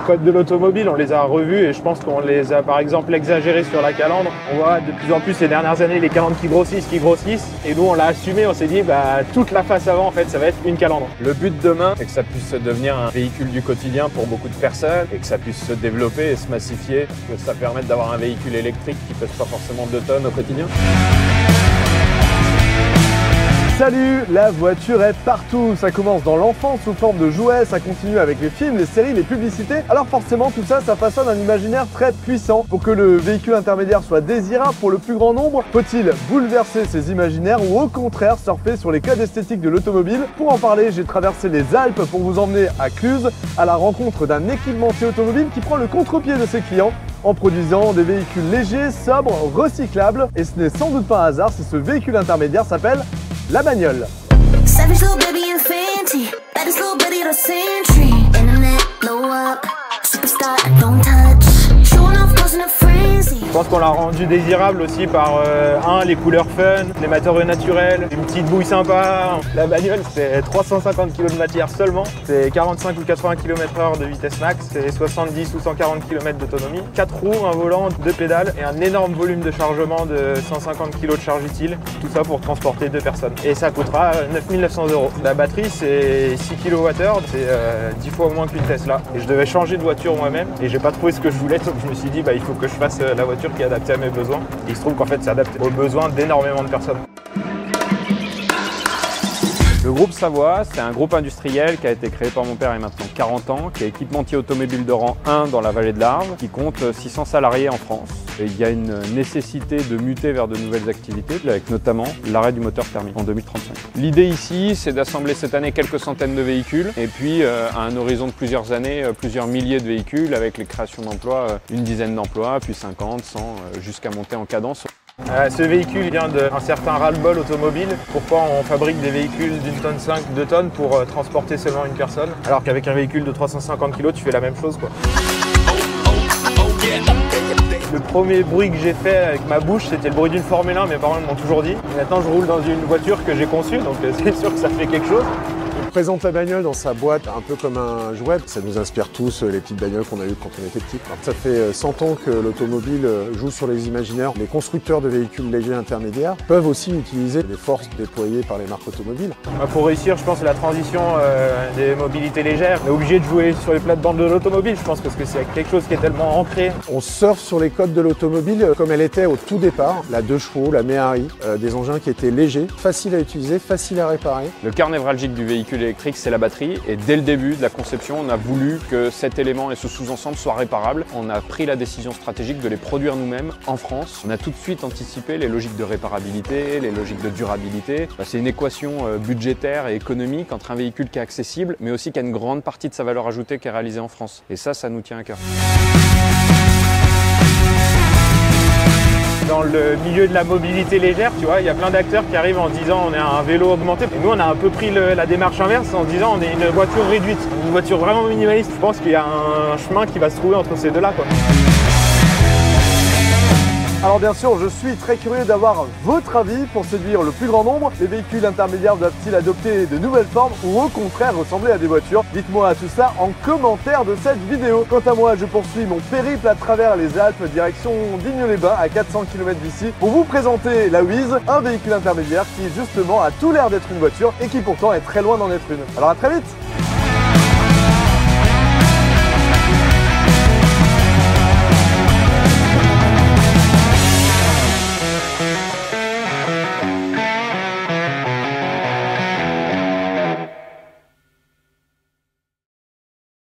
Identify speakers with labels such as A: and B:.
A: codes de l'automobile, on les a revus et je pense qu'on les a par exemple exagérés sur la calandre. On voit de plus en plus ces dernières années les calandres qui grossissent. Et nous on l'a assumé, on s'est dit toute la face avant en fait ça va être une calandre. Le but demain c'est que ça puisse devenir un véhicule du quotidien pour beaucoup de personnes et que ça puisse se développer et se massifier, que ça permette d'avoir un véhicule électrique qui pèse pas forcément 2 tonnes au quotidien.
B: Salut, la voiture est partout. Ça commence dans l'enfance sous forme de jouets, ça continue avec les films, les séries, les publicités. Alors forcément tout ça, ça façonne un imaginaire très puissant. Pour que le véhicule intermédiaire soit désirable pour le plus grand nombre, faut-il bouleverser ces imaginaires ou au contraire surfer sur les codes esthétiques de l'automobile? Pour en parler, j'ai traversé les Alpes pour vous emmener à Cluse à la rencontre d'un équipementier automobile qui prend le contre-pied de ses clients en produisant des véhicules légers, sobres, recyclables. Et ce n'est sans doute pas un hasard si ce véhicule intermédiaire s'appelle la bagnole.
A: Je pense qu'on l'a rendu désirable aussi par les couleurs fun, les matériaux naturels, une petite bouille sympa. La bagnole c'est 350 kg de matière seulement, c'est 45 ou 80 km/h de vitesse max, c'est 70 ou 140 km d'autonomie, 4 roues, un volant, 2 pédales et un énorme volume de chargement de 150 kg de charge utile, tout ça pour transporter 2 personnes. Et ça coûtera 9 900 €. La batterie c'est 6 kWh, c'est 10 fois moins qu'une Tesla. Et je devais changer de voiture moi-même et j'ai pas trouvé ce que je voulais, donc je me suis dit il faut que je fasse la voiture qui est adaptée à mes besoins. Et il se trouve qu'en fait c'est adapté aux besoins d'énormément de personnes. Le groupe Savoie, c'est un groupe industriel qui a été créé par mon père il y a maintenant 40 ans, qui est équipementier automobile de rang 1 dans la vallée de l'Arve, qui compte 600 salariés en France. Et il y a une nécessité de muter vers de nouvelles activités, avec notamment l'arrêt du moteur thermique en 2035. L'idée ici, c'est d'assembler cette année quelques centaines de véhicules, et puis à un horizon de plusieurs années, plusieurs milliers de véhicules, avec les créations d'emplois, une dizaine d'emplois, puis 50, 100, jusqu'à monter en cadence. Ce véhicule vient d'un certain ras-le-bol automobile. Pourquoi on fabrique des véhicules d'1,5 tonne, 2 tonnes pour transporter seulement une personne, alors qu'avec un véhicule de 350 kg, tu fais la même chose, quoi. Le premier bruit que j'ai fait avec ma bouche, c'était le bruit d'une Formule 1, mes parents m'ont toujours dit. Maintenant, je roule dans une voiture que j'ai conçue, donc c'est sûr que ça fait quelque chose.
B: On présente la bagnole dans sa boîte un peu comme un jouet. Ça nous inspire tous les petites bagnoles qu'on a eues quand on était petit. Alors, ça fait 100 ans que l'automobile joue sur les imaginaires. Les constructeurs de véhicules légers intermédiaires peuvent aussi utiliser les forces déployées par les marques automobiles.
A: Pour réussir, je pense, la transition des mobilités légères, on est obligé de jouer sur les plates-bandes de l'automobile, je pense, parce que c'est quelque chose qui est tellement ancré.
B: On surfe sur les codes de l'automobile comme elle était au tout départ. La 2 chevaux, la Méhari, des engins qui étaient légers, faciles à utiliser, faciles à réparer.
C: Le cœur névralgique du véhicule électrique, c'est la batterie, et dès le début de la conception, on a voulu que cet élément et ce sous-ensemble soient réparables. On a pris la décision stratégique de les produire nous-mêmes en France. On a tout de suite anticipé les logiques de réparabilité, les logiques de durabilité. C'est une équation budgétaire et économique entre un véhicule qui est accessible, mais aussi qui a une grande partie de sa valeur ajoutée qui est réalisée en France. Et ça nous tient à cœur.
A: Dans le milieu de la mobilité légère, tu vois, il y a plein d'acteurs qui arrivent en disant on est un vélo augmenté. Et nous, on a un peu pris la démarche inverse en disant on est une voiture réduite, une voiture vraiment minimaliste. Je pense qu'il y a un chemin qui va se trouver entre ces deux-là, quoi.
B: Alors bien sûr, je suis très curieux d'avoir votre avis pour séduire le plus grand nombre. Les véhicules intermédiaires doivent-ils adopter de nouvelles formes ou au contraire ressembler à des voitures? Dites-moi tout ça en commentaire de cette vidéo. Quant à moi, je poursuis mon périple à travers les Alpes, direction Digne-les-Bains, à 400 km d'ici, pour vous présenter la Wiz, un véhicule intermédiaire qui justement a tout l'air d'être une voiture et qui pourtant est très loin d'en être une. Alors à très vite!